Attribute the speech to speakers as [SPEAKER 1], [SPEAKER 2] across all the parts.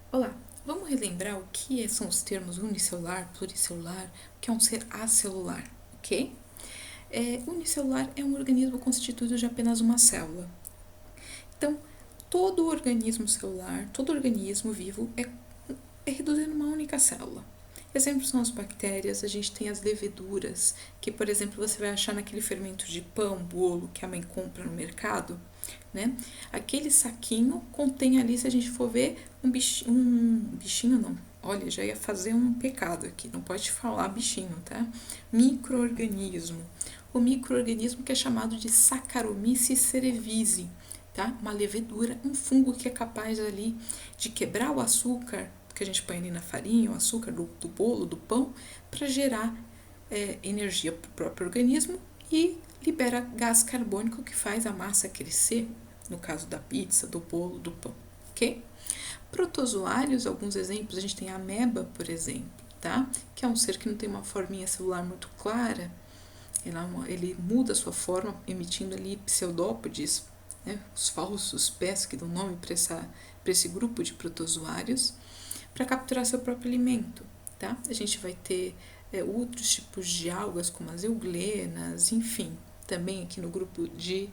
[SPEAKER 1] Olá, vamos relembrar o que são os termos unicelular, pluricelular, o que é um ser acelular, ok? Unicelular é um organismo constituído de apenas uma célula. Então, todo organismo celular, todo organismo vivo é reduzido numa única célula. Exemplos são as bactérias, a gente tem as leveduras, que, por exemplo, você vai achar naquele fermento de pão, bolo que a mãe compra no mercado, né? Aquele saquinho contém ali, se a gente for ver, um bichinho não. Olha, já ia fazer um pecado aqui, não pode falar bichinho, tá? Micro-organismo. O micro-organismo que é chamado de Saccharomyces cerevisiae, tá? Uma levedura, um fungo que é capaz ali de quebrar o açúcar que a gente põe ali na farinha, o açúcar do bolo, do pão, para gerar energia para o próprio organismo e libera gás carbônico que faz a massa crescer, no caso da pizza, do bolo, do pão, ok? Protozoários, alguns exemplos, a gente tem a ameba, por exemplo, tá? Que é um ser que não tem uma forminha celular muito clara, ele muda a sua forma, emitindo ali pseudópodes, né? Os falsos pés que dão nome para esse grupo de protozoários, para capturar seu próprio alimento, tá? A gente vai ter outros tipos de algas, como as euglenas, enfim, também aqui no grupo de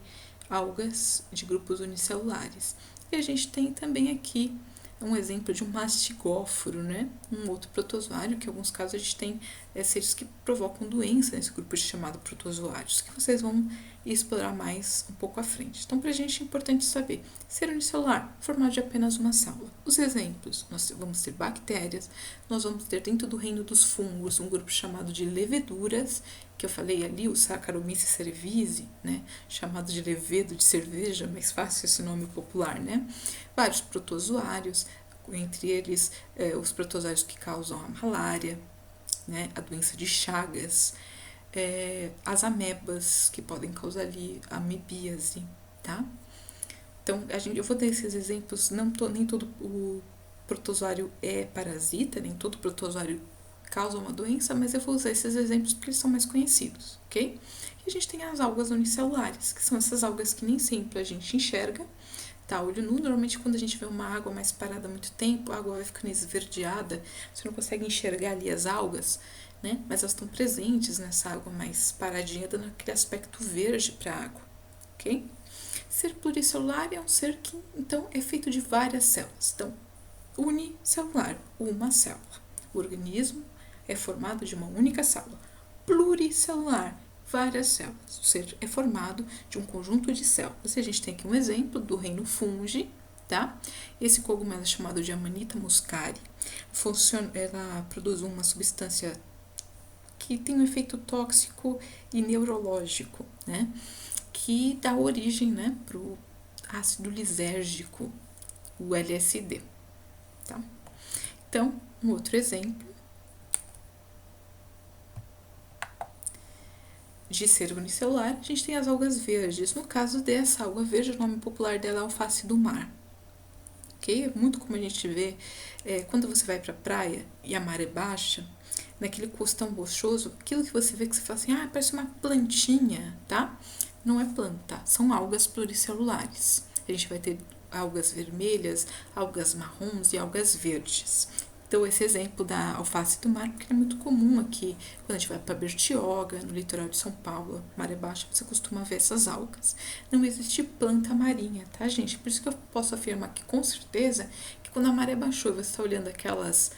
[SPEAKER 1] algas de grupos unicelulares. E a gente tem também aqui um exemplo de um mastigóforo, né? Um outro protozoário, que em alguns casos a gente tem seres que provocam doença nesse grupo de chamado protozoários, que vocês vão explorar mais um pouco à frente. Então, para a gente é importante saber, ser unicelular, formado de apenas uma célula. Os exemplos, nós vamos ter bactérias, nós vamos ter dentro do reino dos fungos um grupo chamado de leveduras, que eu falei ali, o Saccharomyces cerevisiae, né, chamado de levedo de cerveja, mais fácil esse nome popular, né? Vários protozoários, entre eles os protozoários que causam a malária, né, a doença de Chagas, as amebas que podem causar ali a amebíase, tá? Então, eu vou dar esses exemplos, nem todo o protozoário é parasita, nem todo protozoário causa uma doença, mas eu vou usar esses exemplos porque eles são mais conhecidos, ok? E a gente tem as algas unicelulares, que são essas algas que nem sempre a gente enxerga, tá, olho nu. Normalmente quando a gente vê uma água mais parada há muito tempo, a água vai ficando esverdeada, você não consegue enxergar ali as algas, né? Mas elas estão presentes nessa água mais paradinha, dando aquele aspecto verde para a água, ok? Ser pluricelular é um ser que, então, é feito de várias células. Então, unicelular, uma célula. O organismo é formado de uma única célula. Pluricelular, várias células. O ser é formado de um conjunto de células. E a gente tem aqui um exemplo do reino fungi, tá? Esse cogumelo é chamado de Amanita muscari. Ela produz uma substância que tem um efeito tóxico e neurológico, né? Que dá origem, né, para o ácido lisérgico, o LSD, tá? Então, um outro exemplo de ser unicelular, a gente tem as algas verdes. No caso dessa alga verde, o nome popular dela é alface do mar. Ok? É muito como a gente vê quando você vai para a praia e a maré baixa, naquele costão rochoso, aquilo que você vê que você fala assim, ah, parece uma plantinha, tá? Não é planta, são algas pluricelulares. A gente vai ter algas vermelhas, algas marrons e algas verdes. Então, esse exemplo da alface do mar, porque é muito comum aqui, quando a gente vai para Bertioga, no litoral de São Paulo, maré baixa, você costuma ver essas algas. Não existe planta marinha, tá, gente? Por isso que eu posso afirmar que, com certeza, que quando a maré baixou e você está olhando aquelas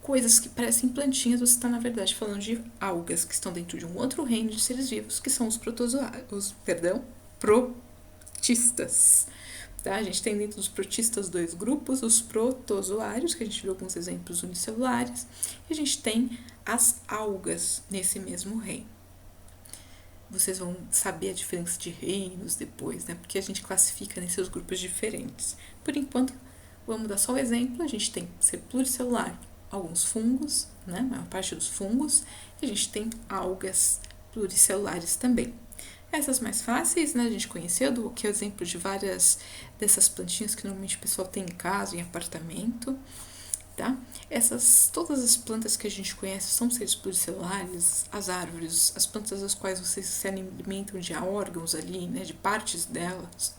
[SPEAKER 1] coisas que parecem plantinhas, você está, na verdade, falando de algas que estão dentro de um outro reino de seres vivos, que são os protozoários, protistas. Tá? A gente tem dentro dos protistas dois grupos, os protozoários, que a gente viu alguns exemplos unicelulares, e a gente tem as algas nesse mesmo reino. Vocês vão saber a diferença de reinos depois, né? Porque a gente classifica nesses grupos diferentes. Por enquanto, vamos dar só o exemplo. A gente tem ser pluricelular, alguns fungos, né? A maior parte dos fungos, e a gente tem algas pluricelulares também. Essas mais fáceis, né, a gente conheceu, que é o exemplo de várias dessas plantinhas que normalmente o pessoal tem em casa, em apartamento, tá? Todas as plantas que a gente conhece são seres pluricelulares, as árvores, as plantas das quais vocês se alimentam de órgãos ali, né, de partes delas.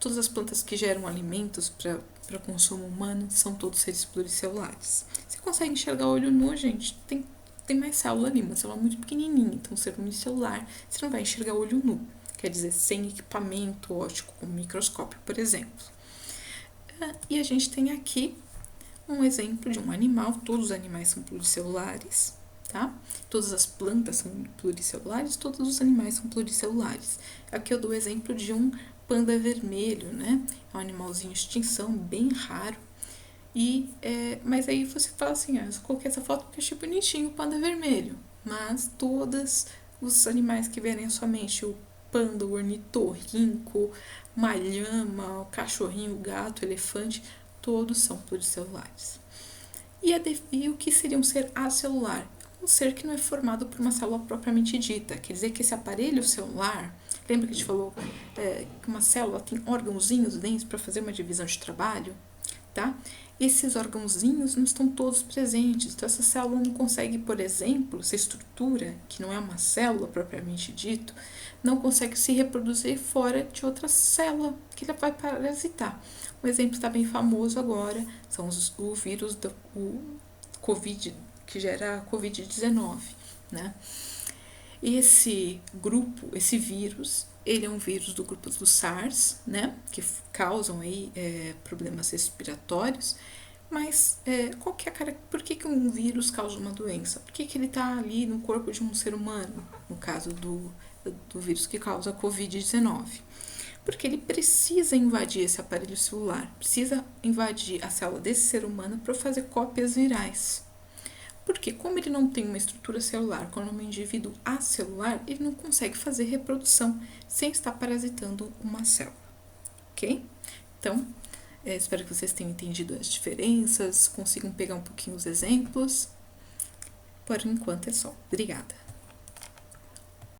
[SPEAKER 1] todas as plantas que geram alimentos para consumo humano são todos seres pluricelulares. Você consegue enxergar o olho nu, gente? Tem mais célula ali, uma célula muito pequenininha, então ser unicelular, você não vai enxergar o olho nu, quer dizer, sem equipamento óptico, como microscópio, por exemplo. E a gente tem aqui um exemplo de um animal, todos os animais são pluricelulares, tá? Todas as plantas são pluricelulares, todos os animais são pluricelulares. Aqui eu dou o exemplo de um panda vermelho, né? É um animalzinho de extinção, bem raro. Mas aí você fala assim, eu só coloquei essa foto porque achei bonitinho o panda vermelho. Mas todos os animais que vierem à sua mente, o panda, o ornitorrinco, uma lhama, o cachorrinho, o gato, o elefante, todos são pluricelulares. E o que seria um ser acelular? Um ser que não é formado por uma célula propriamente dita. Quer dizer que esse aparelho celular, lembra que a gente falou que uma célula tem órgãozinhos dentro para fazer uma divisão de trabalho? Tá? Esses órgãozinhos não estão todos presentes. Então, essa célula não consegue, por exemplo, essa estrutura, que não é uma célula propriamente dito, não consegue se reproduzir fora de outra célula que ela vai parasitar. Um exemplo está bem famoso agora, são o vírus do Covid, que gera a Covid-19, né? Esse vírus, ele é um vírus do grupo do SARS, né? Que causam aí problemas respiratórios. Mas por que um vírus causa uma doença? Por que ele está ali no corpo de um ser humano, no caso do vírus que causa a Covid-19? Porque ele precisa invadir esse aparelho celular, precisa invadir a célula desse ser humano para fazer cópias virais. Porque como ele não tem uma estrutura celular, como um indivíduo acelular, ele não consegue fazer reprodução sem estar parasitando uma célula, ok? Então, espero que vocês tenham entendido as diferenças, consigam pegar um pouquinho os exemplos. Por enquanto é só. Obrigada!